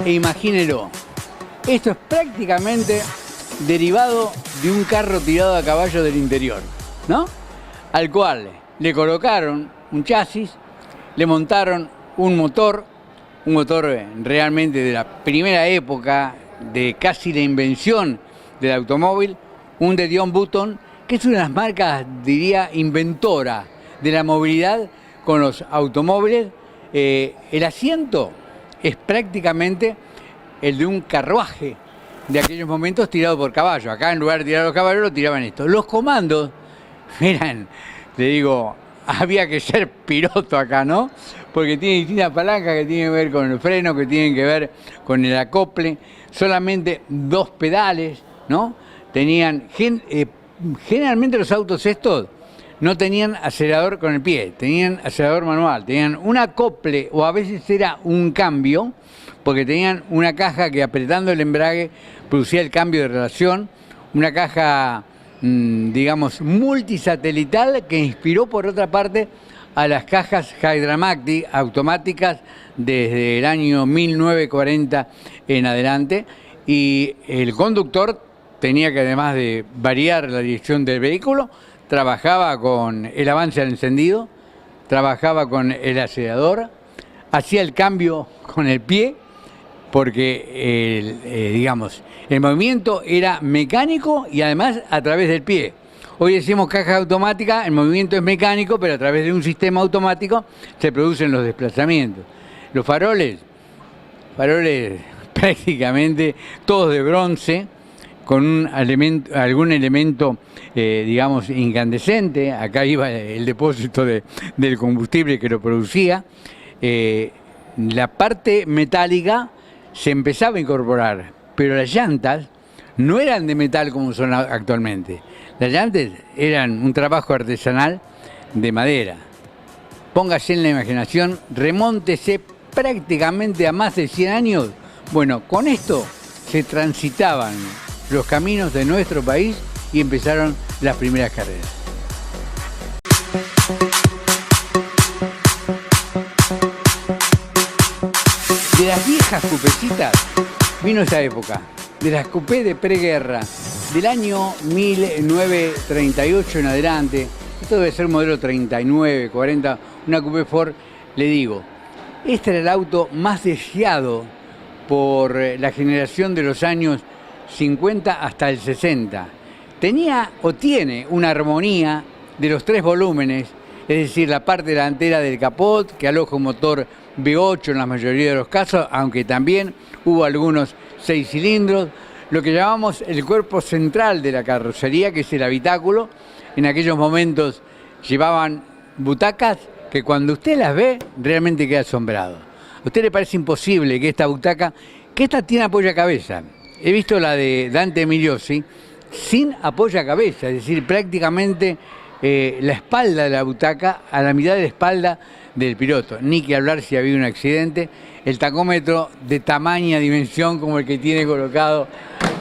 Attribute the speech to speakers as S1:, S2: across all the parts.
S1: e imagínelo. Esto es prácticamente derivado de un carro tirado a caballo del interior, ¿no? Al cual le colocaron un chasis, le montaron un motor realmente de la primera época, de casi la invención del automóvil, un de John Button, que es una de las marcas, diría, inventora de la movilidad con los automóviles. El asiento es prácticamente el de un carruaje de aquellos momentos tirado por caballo. Acá en lugar de tirar los caballos lo tiraban esto. Los comandos eran, te digo, había que ser piloto acá, ¿no? Porque tiene distintas palancas que tienen que ver con el freno, que tienen que ver con el acople. Solamente 2 pedales, ¿no? Tenían, generalmente los autos estos no tenían acelerador con el pie, tenían acelerador manual, tenían un acople o a veces era un cambio, porque tenían una caja que apretando el embrague producía el cambio de relación, una caja, digamos, multisatelital que inspiró por otra parte a las cajas Hydramatic automáticas desde el año 1940 en adelante, y el conductor tenía que, además de variar la dirección del vehículo, trabajaba con el avance al encendido, trabajaba con el acelerador, hacía el cambio con el pie, porque digamos, el movimiento era mecánico y además a través del pie. Hoy decimos caja automática, el movimiento es mecánico, pero a través de un sistema automático se producen los desplazamientos. Los faroles prácticamente todos de bronce, con algún elemento, digamos, incandescente. Acá iba el depósito del combustible que lo producía. La parte metálica se empezaba a incorporar, pero las llantas no eran de metal como son actualmente. Las llantas eran un trabajo artesanal de madera. Póngase en la imaginación, remóntese prácticamente a más de 100 años. Bueno, con esto se transitaban los caminos de nuestro país y empezaron las primeras carreras. De las viejas cupecitas vino esa época, de las cupés de preguerra, del año 1938 en adelante. Esto debe ser modelo 39, 40, una coupé Ford. Le digo, este era el auto más deseado por la generación de los años 50 hasta el 60. Tenía o tiene una armonía de los 3 volúmenes, es decir, la parte delantera del capot, que aloja un motor V8 en la mayoría de los casos, aunque también hubo algunos 6 cilindros, lo que llamamos el cuerpo central de la carrocería, que es el habitáculo. En aquellos momentos llevaban butacas que cuando usted las ve realmente queda asombrado. A usted le parece imposible que esta butaca, que esta tiene apoyacabeza. He visto la de Dante Emiliosi sin apoyacabeza, es decir, prácticamente la espalda de la butaca a la mitad de la espalda del piloto. Ni que hablar si había un accidente. El tacómetro de tamaña dimensión como el que tiene colocado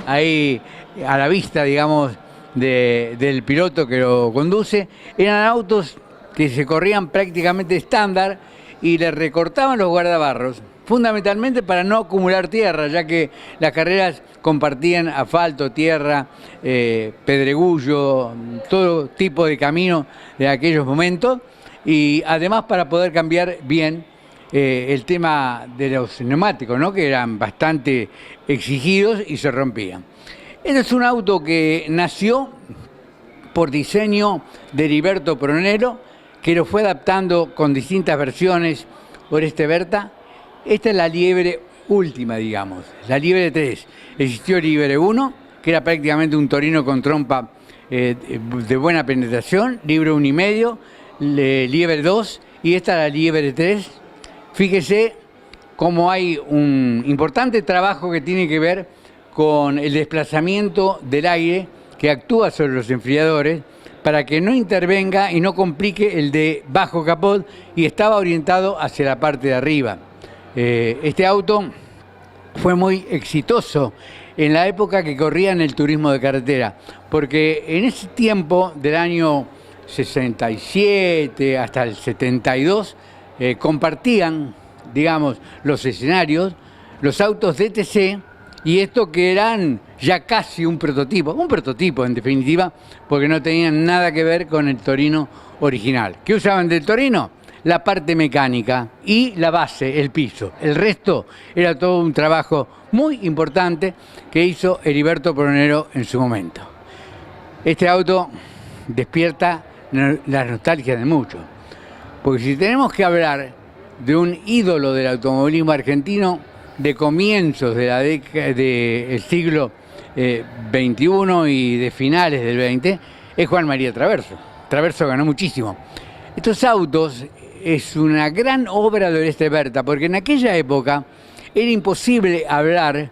S1: ahí a la vista, digamos, del piloto que lo conduce. Eran autos que se corrían prácticamente estándar y le recortaban los guardabarros, fundamentalmente para no acumular tierra, ya que las carreras compartían asfalto, tierra, pedregullo, todo tipo de camino de aquellos momentos, y además para poder cambiar bien el tema de los neumáticos, ¿no?, que eran bastante exigidos y se rompían. Este es un auto que nació por diseño de Heriberto Pronero, que lo fue adaptando con distintas versiones Oreste Berta. Esta es la Liebre última, digamos, la Liebre 3. Existió Liebre 1, que era prácticamente un Torino con trompa de buena penetración, Liebre 1,5, Liebre 2, y esta la Liebre 3. Fíjese cómo hay un importante trabajo que tiene que ver con el desplazamiento del aire que actúa sobre los enfriadores para que no intervenga y no complique el de bajo capot, y estaba orientado hacia la parte de arriba. Este auto fue muy exitoso en la época que corría en el turismo de carretera, porque en ese tiempo del año 67 hasta el 72 compartían, digamos, los escenarios los autos DTC, y esto que eran ya casi un prototipo en definitiva, porque no tenían nada que ver con el Torino original. ¿Qué usaban del Torino? La parte mecánica y la base, el piso. El resto era todo un trabajo muy importante que hizo Heriberto Pronero en su momento. Este auto despierta la nostalgia de muchos, porque si tenemos que hablar de un ídolo del automovilismo argentino de comienzos de del siglo XXI y de finales del XX, es Juan María Traverso. Traverso ganó muchísimo. Estos autos es una gran obra de Oreste Berta, porque en aquella época era imposible hablar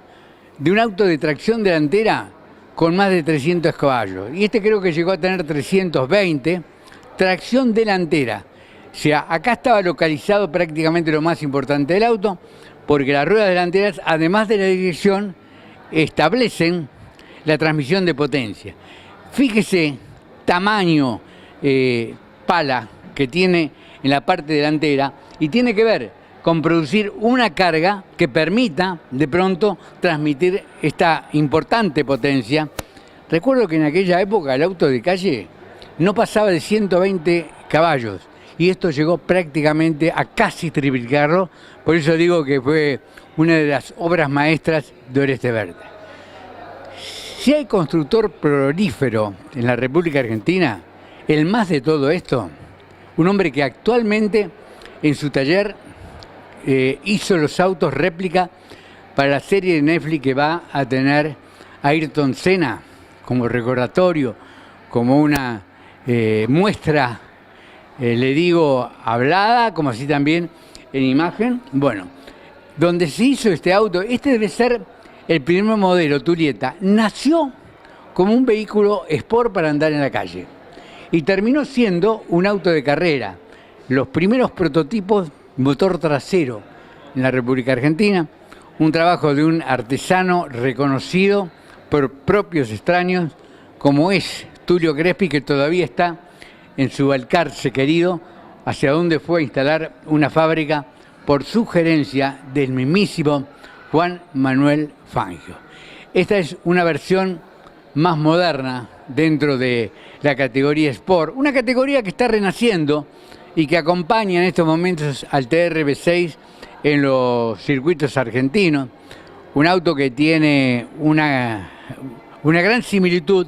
S1: de un auto de tracción delantera con más de 300 caballos. Y este creo que llegó a tener 320, tracción delantera. O sea, acá estaba localizado prácticamente lo más importante del auto, porque las ruedas delanteras, además de la dirección, establecen la transmisión de potencia. Fíjese, tamaño, pala que tiene en la parte delantera, y tiene que ver con producir una carga que permita de pronto transmitir esta importante potencia. Recuerdo que en aquella época el auto de calle no pasaba de 120 caballos y esto llegó prácticamente a casi triplicarlo, por eso digo que fue una de las obras maestras de Oreste Berta. Si hay constructor prolífero en la República Argentina, el más de todo esto, un hombre que actualmente en su taller hizo los autos réplica para la serie de Netflix que va a tener Ayrton Senna como recordatorio, como una muestra, le digo, hablada, como así también en imagen. Bueno, donde se hizo este auto, este debe ser el primer modelo, Tulieta, nació como un vehículo sport para andar en la calle y terminó siendo un auto de carrera. Los primeros prototipos, motor trasero en la República Argentina, un trabajo de un artesano reconocido por propios extraños, como es Tulio Crespi, que todavía está en su Balcarce querido, hacia donde fue a instalar una fábrica por sugerencia del mismísimo Juan Manuel Fangio. Esta es una versión más moderna dentro de la categoría Sport, una categoría que está renaciendo y que acompaña en estos momentos al TRB6 en los circuitos argentinos, un auto que tiene una gran similitud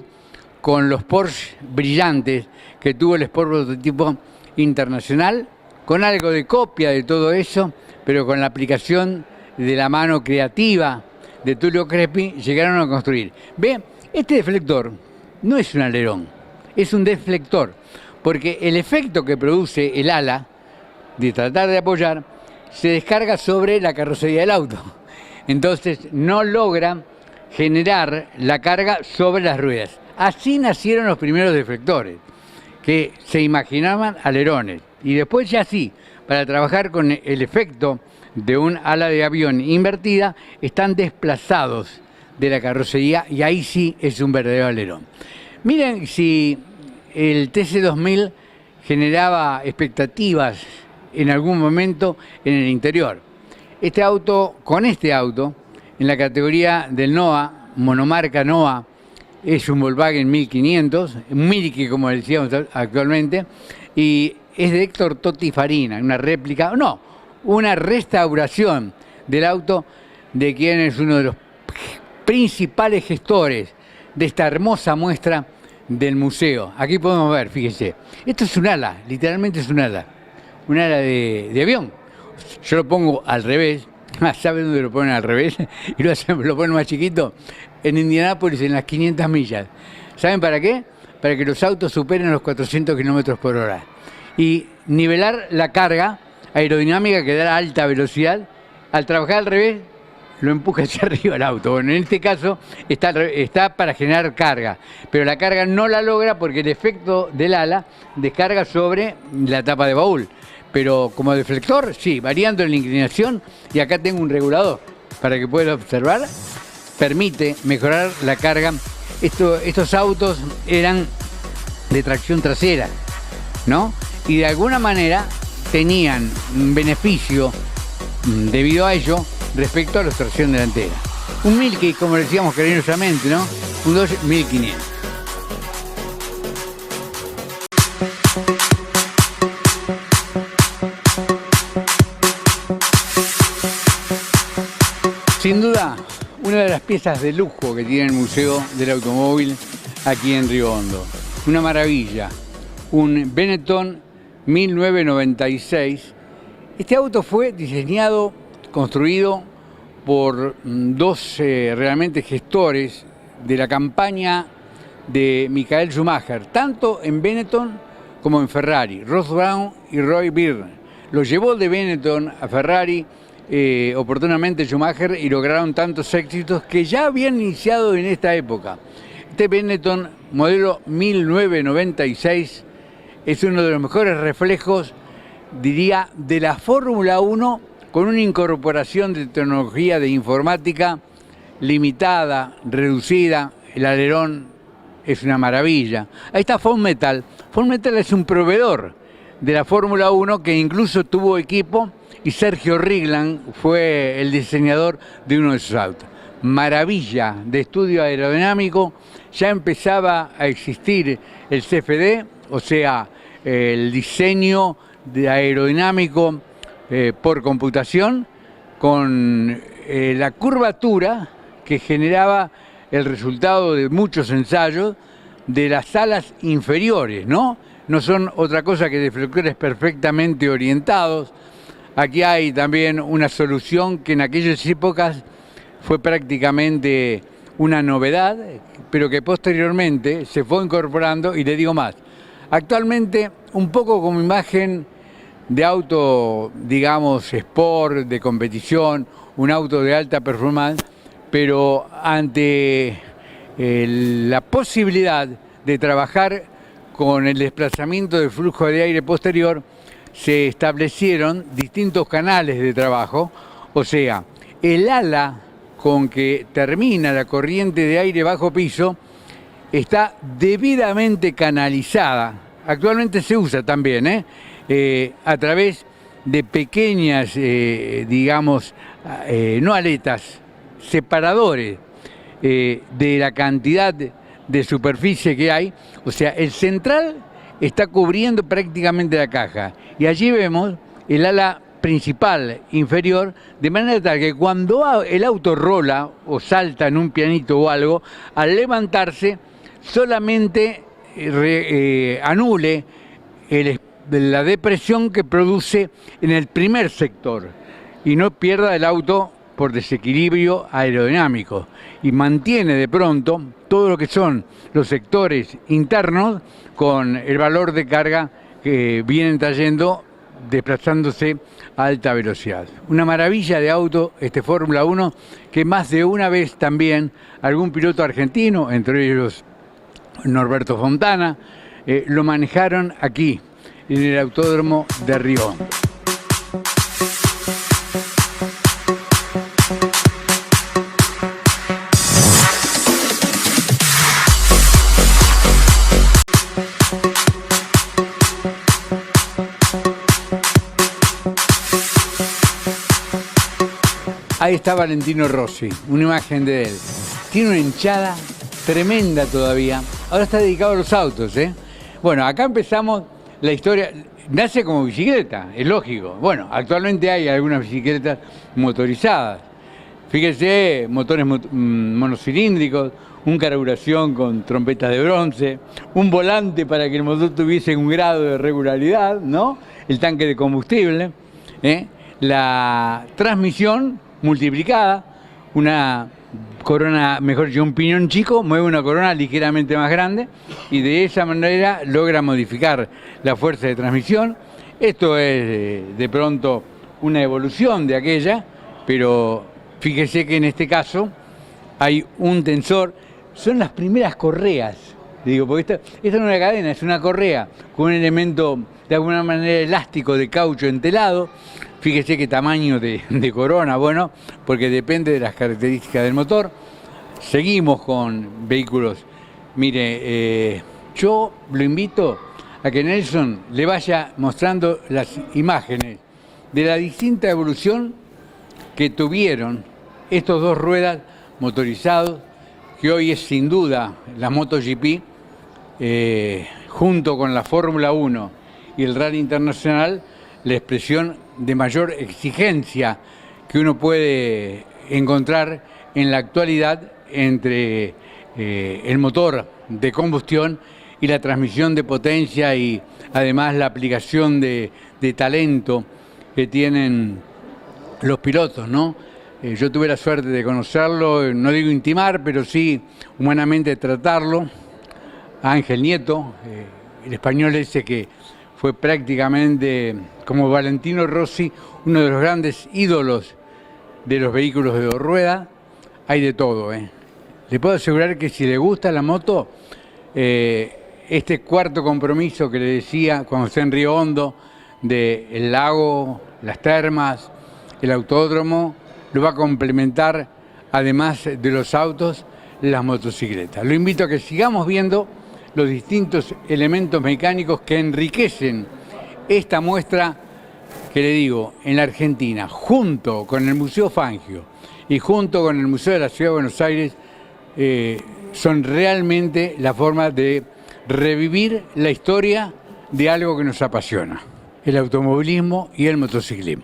S1: con los Porsche brillantes que tuvo el Sport Prototipo Internacional, con algo de copia de todo eso, pero con la aplicación de la mano creativa de Tulio Crespi, llegaron a construir. Ve, este deflector no es un alerón, es un deflector, porque el efecto que produce el ala de tratar de apoyar se descarga sobre la carrocería del auto. Entonces no logra generar la carga sobre las ruedas. Así nacieron los primeros deflectores, que se imaginaban alerones. Y después ya sí, para trabajar con el efecto de un ala de avión invertida, están desplazados de la carrocería y ahí sí es un verdadero alerón. Miren si el TC2000 generaba expectativas en algún momento en el interior. Con este auto, en la categoría del NOA, monomarca NOA, es un Volkswagen 1500, un Milky como decíamos actualmente, y es de Héctor Totti Farina, una réplica, no, una restauración del auto de quien es uno de los principales gestores de esta hermosa muestra del museo. Aquí podemos ver, fíjese, esto es un ala, literalmente es un ala de avión. Yo lo pongo al revés, ¿sabe dónde lo ponen al revés? Y lo ponen más chiquito, en Indianápolis, en las 500 millas. ¿Saben para qué? Para que los autos superen los 400 kilómetros por hora. Y nivelar la carga aerodinámica que da a alta velocidad, al trabajar al revés, lo empuja hacia arriba el auto. Bueno, en este caso está para generar carga, pero la carga no la logra porque el efecto del ala descarga sobre la tapa de baúl. Pero como deflector, sí, variando la inclinación, y acá tengo un regulador para que puedan observar, permite mejorar la carga. Estos autos eran de tracción trasera, ¿no? Y de alguna manera tenían un beneficio debido a ello, respecto a la tracción delantera. Un Milky, como decíamos cariñosamente, ¿no? Un Dodge 1500. Sin duda, una de las piezas de lujo que tiene el Museo del Automóvil aquí en Río Hondo. Una maravilla, un Benetton 1996. Este auto fue diseñado, construido por dos realmente gestores de la campaña de Michael Schumacher, tanto en Benetton como en Ferrari, Ross Brown y Roy Byrne. Los llevó de Benetton a Ferrari oportunamente Schumacher y lograron tantos éxitos que ya habían iniciado en esta época. Este Benetton modelo 1996 es uno de los mejores reflejos, diría, de la Fórmula 1, con una incorporación de tecnología de informática limitada, reducida. El alerón es una maravilla. Ahí está Ford Metal. Ford Metal es un proveedor de la Fórmula 1 que incluso tuvo equipo, y Sergio Rigland fue el diseñador de uno de sus autos. Maravilla de estudio aerodinámico. Ya empezaba a existir el CFD, o sea, el diseño de aerodinámico por computación, con la curvatura que generaba el resultado de muchos ensayos de las alas inferiores, ¿no? No son otra cosa que deflectores perfectamente orientados. Aquí hay también una solución que en aquellas épocas fue prácticamente una novedad, pero que posteriormente se fue incorporando, y le digo más, actualmente un poco como imagen de auto, digamos, sport, de competición, un auto de alta performance, pero ante la posibilidad de trabajar con el desplazamiento del flujo de aire posterior, se establecieron distintos canales de trabajo, o sea, el ala con que termina la corriente de aire bajo piso está debidamente canalizada. Actualmente se usa también, a través de pequeñas, digamos, no aletas, separadores de la cantidad de superficie que hay. O sea, el central está cubriendo prácticamente la caja, y allí vemos el ala principal inferior, de manera tal que cuando el auto rola o salta en un pianito o algo, al levantarse solamente anule la depresión que produce en el primer sector y no pierda el auto por desequilibrio aerodinámico, y mantiene de pronto todo lo que son los sectores internos con el valor de carga que vienen trayendo, desplazándose a alta velocidad. Una maravilla de auto este Fórmula 1, que más de una vez también algún piloto argentino, entre ellos Norberto Fontana, lo manejaron aquí, en el Autódromo de Río Hondo. Ahí está Valentino Rossi, una imagen de él. Tiene una hinchada tremenda todavía. Ahora está dedicado a los autos, ¿eh? Bueno, acá empezamos la historia. Nace como bicicleta, es lógico. Bueno, actualmente hay algunas bicicletas motorizadas. Fíjese, motores monocilíndricos, una carburación con trompetas de bronce, un volante para que el motor tuviese un grado de regularidad, ¿no? El tanque de combustible, la transmisión multiplicada, una corona, mejor dicho, un piñón chico mueve una corona ligeramente más grande, y de esa manera logra modificar la fuerza de transmisión. Esto es de pronto una evolución de aquella, pero fíjese que en este caso hay un tensor. Son las primeras correas, digo, porque esta no es una cadena, es una correa con un elemento de alguna manera elástico de caucho entelado. Fíjese qué tamaño de corona, bueno, porque depende de las características del motor. Seguimos con vehículos. Mire, yo lo invito a que Nelson le vaya mostrando las imágenes de la distinta evolución que tuvieron estos dos ruedas motorizados, que hoy es sin duda la MotoGP, junto con la Fórmula 1 y el Rally Internacional, la expresión de mayor exigencia que uno puede encontrar en la actualidad entre el motor de combustión y la transmisión de potencia, y además la aplicación de talento que tienen los pilotos, ¿no? Yo tuve la suerte de conocerlo, no digo intimar, pero sí humanamente tratarlo, a Ángel Nieto, el español ese que fue prácticamente, como Valentino Rossi, uno de los grandes ídolos de los vehículos de dos ruedas. Hay de todo, Le puedo asegurar que si le gusta la moto, este cuarto compromiso que le decía cuando está en Río Hondo, del lago, las termas, el autódromo, lo va a complementar, además de los autos, las motocicletas. Lo invito a que sigamos viendo los distintos elementos mecánicos que enriquecen esta muestra, que le digo, en la Argentina, junto con el Museo Fangio y junto con el Museo de la Ciudad de Buenos Aires, son realmente la forma de revivir la historia de algo que nos apasiona, el automovilismo y el motociclismo.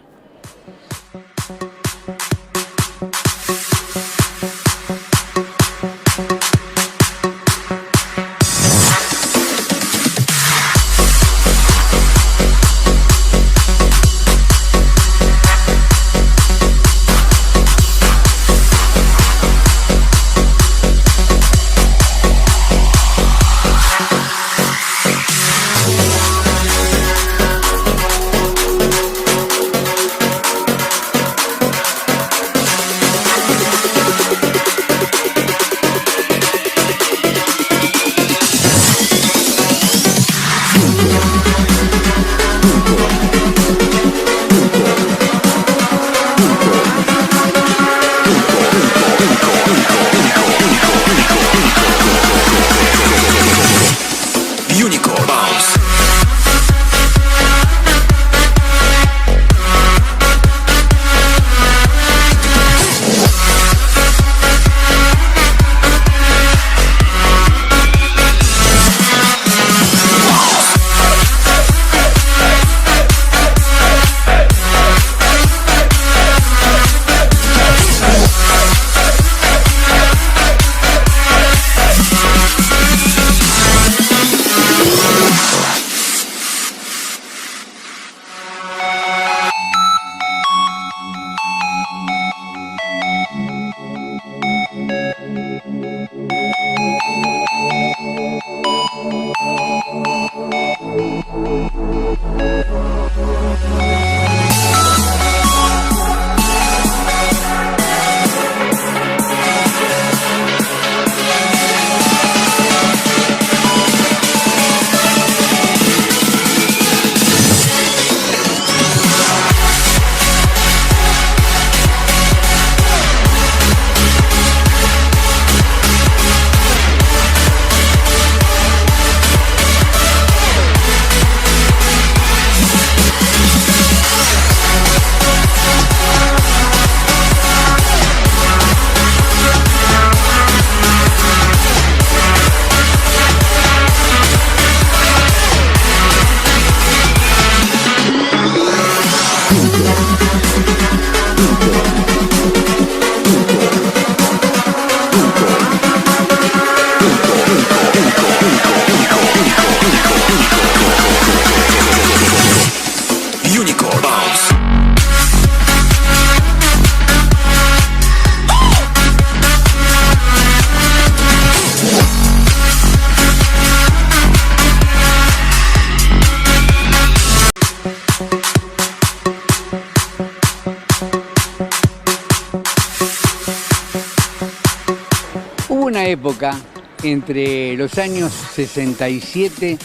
S1: Una época entre los años 67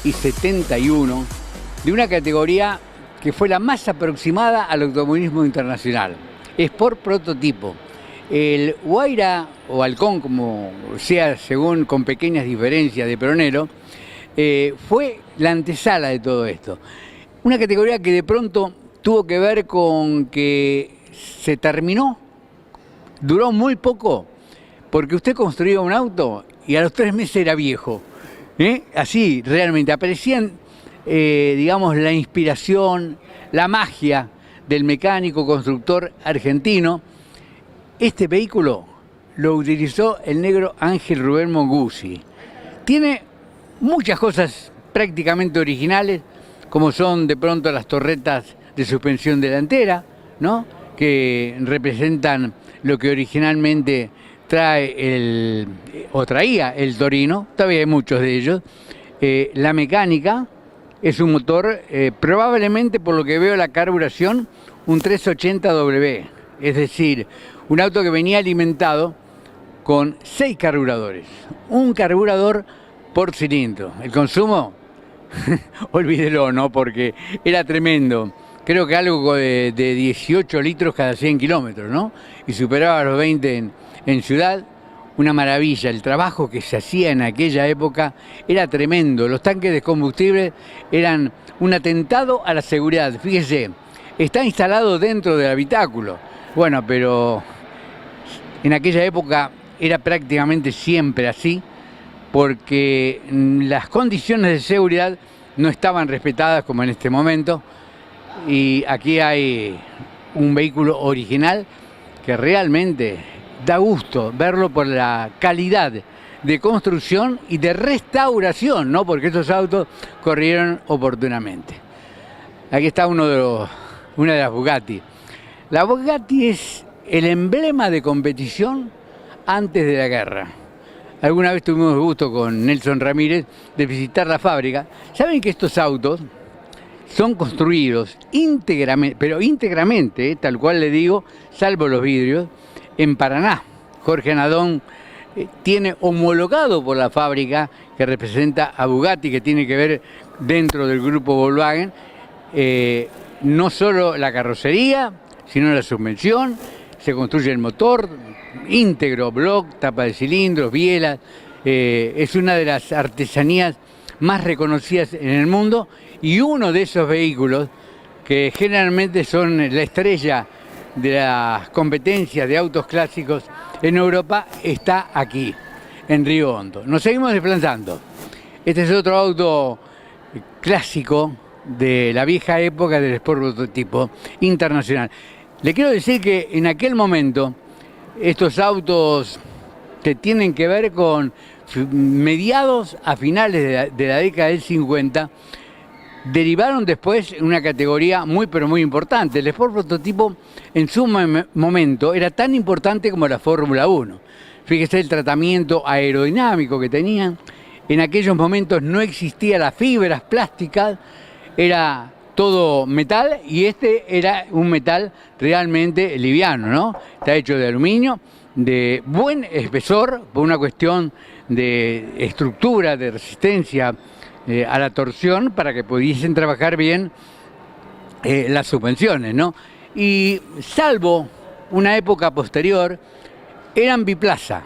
S1: y 71 de una categoría que fue la más aproximada al automovilismo internacional, Sport Prototipo. El Huayra o Halcón, como sea, según con pequeñas diferencias de peronero, fue la antesala de todo esto. Una categoría que de pronto tuvo que ver con que se terminó, duró muy poco, porque usted construía un auto y a los 3 meses era viejo. Así, realmente, aparecían, digamos, la inspiración, la magia del mecánico constructor argentino. Este vehículo lo utilizó el negro Ángel Rubén Monguzi. Tiene muchas cosas prácticamente originales, como son de pronto las torretas de suspensión delantera, ¿no?, que representan lo que originalmente traía el Torino. Todavía hay muchos de ellos. La mecánica es un motor, probablemente por lo que veo la carburación, un 380W, es decir, un auto que venía alimentado con 6 carburadores, un carburador por cilindro. El consumo, olvídelo, ¿no?, porque era tremendo. Creo que algo de 18 litros cada 100 kilómetros, ¿no? Y superaba los 20 en ciudad. Una maravilla. El trabajo que se hacía en aquella época era tremendo. Los tanques de combustible eran un atentado a la seguridad. Fíjese, está instalado dentro del habitáculo. Bueno, pero en aquella época era prácticamente siempre así, porque las condiciones de seguridad no estaban respetadas como en este momento. Y aquí hay un vehículo original que realmente da gusto verlo por la calidad de construcción y de restauración, ¿no?, porque estos autos corrieron oportunamente. Aquí está una de las Bugatti. La Bugatti es el emblema de competición antes de la guerra. Alguna vez tuvimos el gusto con Nelson Ramírez de visitar la fábrica. ¿Saben que estos autos son construidos íntegramente, pero íntegramente, tal cual le digo, salvo los vidrios, en Paraná? Jorge Nadón tiene homologado por la fábrica que representa a Bugatti, que tiene que ver dentro del grupo Volkswagen, no solo la carrocería, sino la suspensión. Se construye el motor íntegro, block, tapa de cilindros, bielas. Es una de las artesanías más reconocidas en el mundo, y uno de esos vehículos que generalmente son la estrella de las competencias de autos clásicos en Europa está aquí, en Río Hondo. Nos seguimos desplazando. Este es otro auto clásico de la vieja época del Sport prototipo internacional. Le quiero decir que en aquel momento estos autos que tienen que ver con mediados a finales de la década del 50, derivaron después en una categoría muy pero muy importante. El Sport prototipo en su momento era tan importante como la Fórmula 1. Fíjese el tratamiento aerodinámico que tenían. En aquellos momentos no existían las fibras plásticas, era todo metal, y este era un metal realmente liviano, ¿no? Está hecho de aluminio, de buen espesor, por una cuestión de estructura, de resistencia a la torsión, para que pudiesen trabajar bien las suspensiones, ¿no? Y salvo una época posterior, eran biplaza.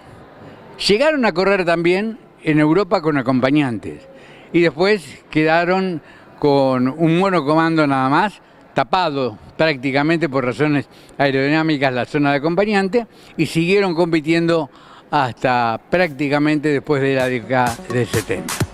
S1: Llegaron a correr también en Europa con acompañantes, y después quedaron con un monocomando nada más, tapado prácticamente por razones aerodinámicas la zona de acompañante, y siguieron compitiendo hasta prácticamente después de la década del 70.